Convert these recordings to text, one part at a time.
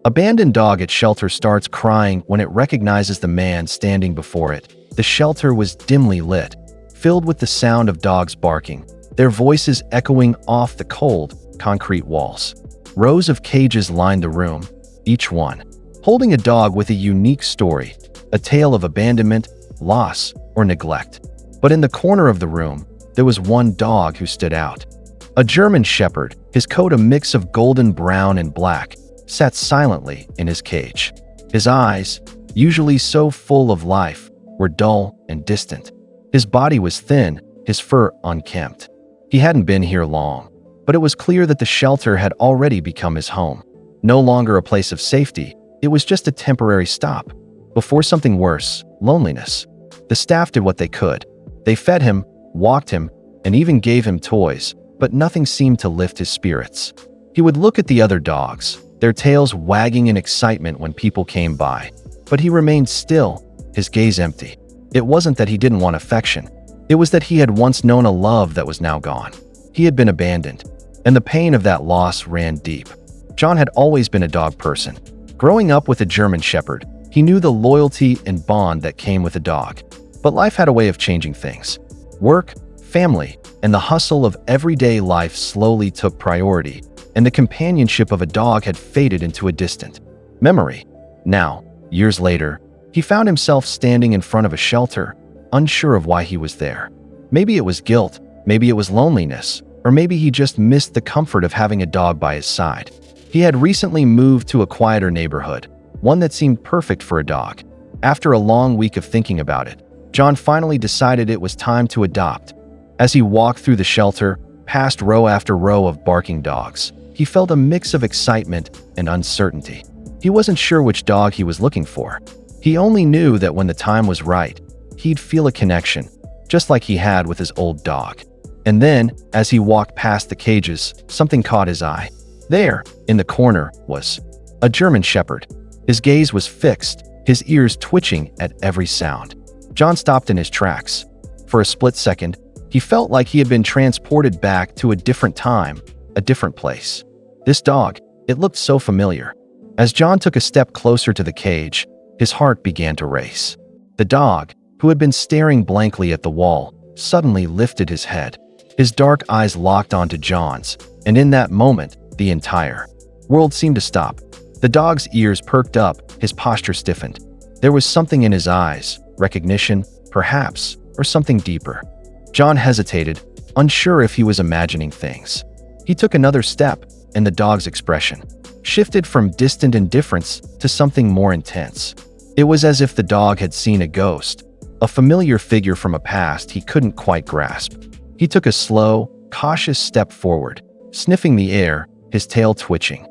Abandoned dog at shelter starts crying when it recognizes the man standing before it. The shelter was dimly lit, filled with the sound of dogs barking, their voices echoing off the cold, concrete walls. Rows of cages lined the room, each one holding a dog with a unique story, a tale of abandonment, loss, or neglect. But in the corner of the room, there was one dog who stood out. A German shepherd, his coat a mix of golden brown and black, sat silently in his cage. His eyes, usually so full of life, were dull and distant. His body was thin, his fur unkempt. He hadn't been here long, but it was clear that the shelter had already become his home. No longer a place of safety, it was just a temporary stop. Before something worse, loneliness. The staff did what they could. They fed him, walked him, and even gave him toys, but nothing seemed to lift his spirits. He would look at the other dogs, their tails wagging in excitement when people came by. But he remained still, his gaze empty. It wasn't that he didn't want affection. It was that he had once known a love that was now gone. He had been abandoned, and the pain of that loss ran deep. John had always been a dog person. Growing up with a German shepherd, he knew the loyalty and bond that came with a dog. But life had a way of changing things. Work, family, and the hustle of everyday life slowly took priority, and the companionship of a dog had faded into a distant memory. Now, years later, he found himself standing in front of a shelter, unsure of why he was there. Maybe it was guilt, maybe it was loneliness, or maybe he just missed the comfort of having a dog by his side. He had recently moved to a quieter neighborhood, one that seemed perfect for a dog. After a long week of thinking about it, John finally decided it was time to adopt. As he walked through the shelter, past row after row of barking dogs, he felt a mix of excitement and uncertainty. He wasn't sure which dog he was looking for. He only knew that when the time was right, he'd feel a connection, just like he had with his old dog. And then, as he walked past the cages, something caught his eye. There, in the corner, was a German shepherd. His gaze was fixed, his ears twitching at every sound. John stopped in his tracks. For a split second, he felt like he had been transported back to a different time, a different place. This dog, it looked so familiar. As John took a step closer to the cage, his heart began to race. The dog, who had been staring blankly at the wall, suddenly lifted his head. His dark eyes locked onto John's, and in that moment, the entire world seemed to stop. The dog's ears perked up, his posture stiffened. There was something in his eyes, recognition, perhaps, or something deeper. John hesitated, unsure if he was imagining things. He took another step, and the dog's expression shifted from distant indifference to something more intense. It was as if the dog had seen a ghost, a familiar figure from a past he couldn't quite grasp. He took a slow, cautious step forward, sniffing the air, his tail twitching.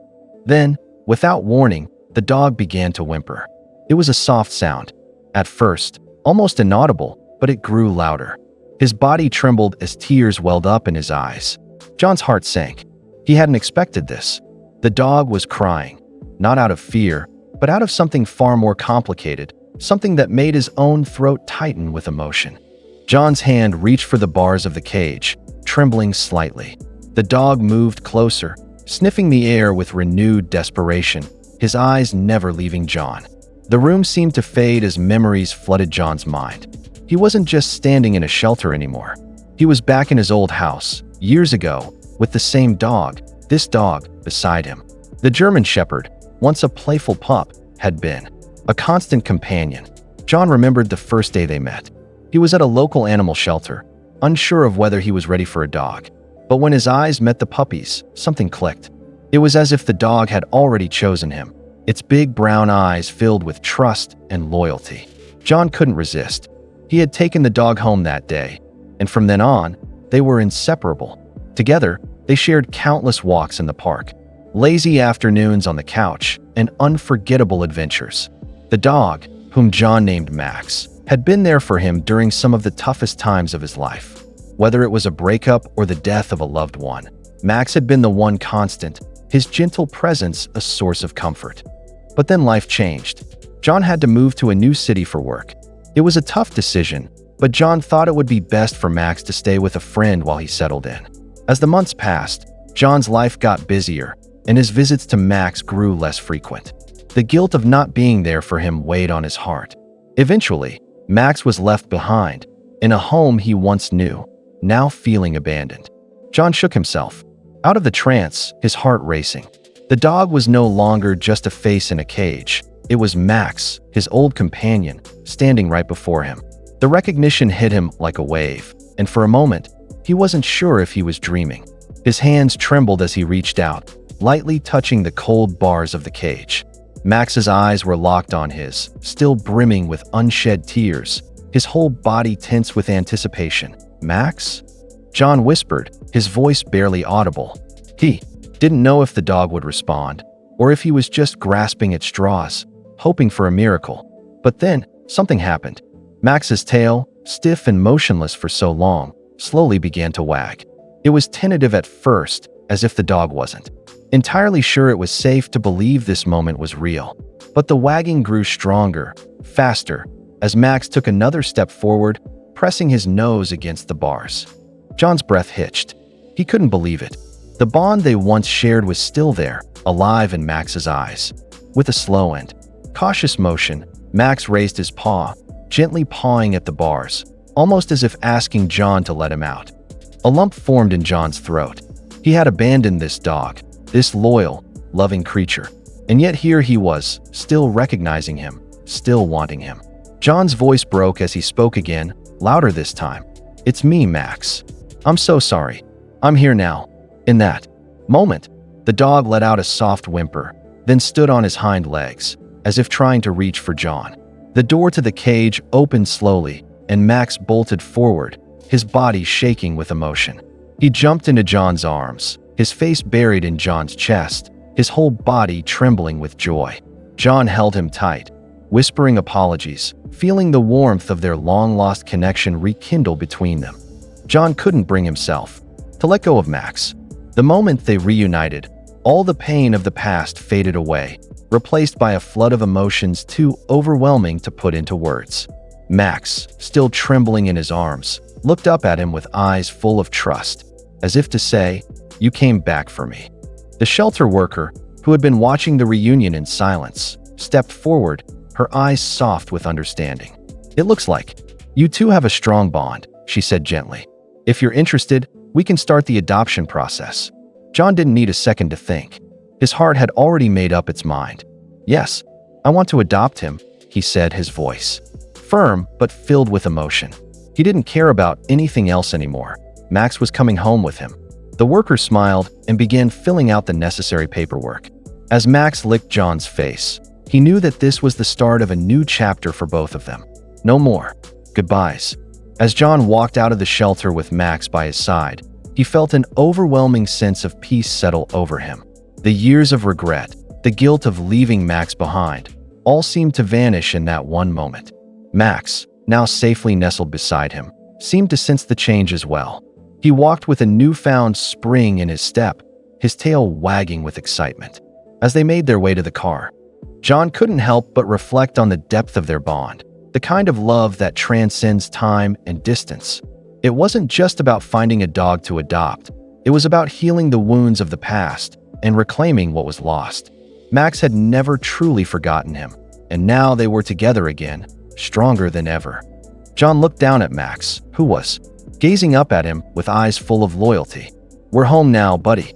Then, without warning, the dog began to whimper. It was a soft sound. At first, almost inaudible, but it grew louder. His body trembled as tears welled up in his eyes. John's heart sank. He hadn't expected this. The dog was crying, not out of fear, but out of something far more complicated, something that made his own throat tighten with emotion. John's hand reached for the bars of the cage, trembling slightly. The dog moved closer, sniffing the air with renewed desperation, his eyes never leaving John. The room seemed to fade as memories flooded John's mind. He wasn't just standing in a shelter anymore. He was back in his old house, years ago, with the same dog, this dog, beside him. The German shepherd, once a playful pup, had been a constant companion. John remembered the first day they met. He was at a local animal shelter, unsure of whether he was ready for a dog. But when his eyes met the puppy's, something clicked. It was as if the dog had already chosen him, its big brown eyes filled with trust and loyalty. John couldn't resist. He had taken the dog home that day, and from then on, they were inseparable. Together, they shared countless walks in the park, lazy afternoons on the couch, and unforgettable adventures. The dog, whom John named Max, had been there for him during some of the toughest times of his life. Whether it was a breakup or the death of a loved one, Max had been the one constant, his gentle presence a source of comfort. But then life changed. John had to move to a new city for work. It was a tough decision, but John thought it would be best for Max to stay with a friend while he settled in. As the months passed, John's life got busier, and his visits to Max grew less frequent. The guilt of not being there for him weighed on his heart. Eventually, Max was left behind, in a home he once knew, now feeling abandoned. John shook himself. Out of the trance, his heart racing. The dog was no longer just a face in a cage. It was Max, his old companion, standing right before him. The recognition hit him like a wave, and for a moment, he wasn't sure if he was dreaming. His hands trembled as he reached out, lightly touching the cold bars of the cage. Max's eyes were locked on his, still brimming with unshed tears, his whole body tense with anticipation. "Max?" John whispered, his voice barely audible. He didn't know if the dog would respond, or if he was just grasping at straws, hoping for a miracle. But then, something happened. Max's tail, stiff and motionless for so long, slowly began to wag. It was tentative at first, as if the dog wasn't entirely sure it was safe to believe this moment was real. But the wagging grew stronger, faster, as Max took another step forward, pressing his nose against the bars. John's breath hitched. He couldn't believe it. The bond they once shared was still there, alive in Max's eyes. With a slow and cautious motion, Max raised his paw, gently pawing at the bars, almost as if asking John to let him out. A lump formed in John's throat. He had abandoned this dog, this loyal, loving creature. And yet here he was, still recognizing him, still wanting him. John's voice broke as he spoke again, louder this time. "It's me, Max. I'm so sorry. I'm here now." In that moment, the dog let out a soft whimper, then stood on his hind legs, as if trying to reach for John. The door to the cage opened slowly, and Max bolted forward, his body shaking with emotion. He jumped into John's arms, his face buried in John's chest, his whole body trembling with joy. John held him tight, whispering apologies, feeling the warmth of their long-lost connection rekindle between them. John couldn't bring himself to let go of Max. The moment they reunited, all the pain of the past faded away, replaced by a flood of emotions too overwhelming to put into words. Max, still trembling in his arms, looked up at him with eyes full of trust, as if to say, "You came back for me." The shelter worker, who had been watching the reunion in silence, stepped forward, her eyes soft with understanding. "It looks like you two have a strong bond," she said gently. "If you're interested, we can start the adoption process." John didn't need a second to think. His heart had already made up its mind. "Yes, I want to adopt him," he said, his voice firm but filled with emotion. He didn't care about anything else anymore. Max was coming home with him. The worker smiled and began filling out the necessary paperwork. As Max licked John's face, he knew that this was the start of a new chapter for both of them. No more goodbyes. As John walked out of the shelter with Max by his side, he felt an overwhelming sense of peace settle over him. The years of regret, the guilt of leaving Max behind, all seemed to vanish in that one moment. Max, now safely nestled beside him, seemed to sense the change as well. He walked with a newfound spring in his step, his tail wagging with excitement. As they made their way to the car, John couldn't help but reflect on the depth of their bond, the kind of love that transcends time and distance. It wasn't just about finding a dog to adopt. It was about healing the wounds of the past and reclaiming what was lost. Max had never truly forgotten him, and now they were together again, stronger than ever. John looked down at Max, who was gazing up at him with eyes full of loyalty. "We're home now, buddy,"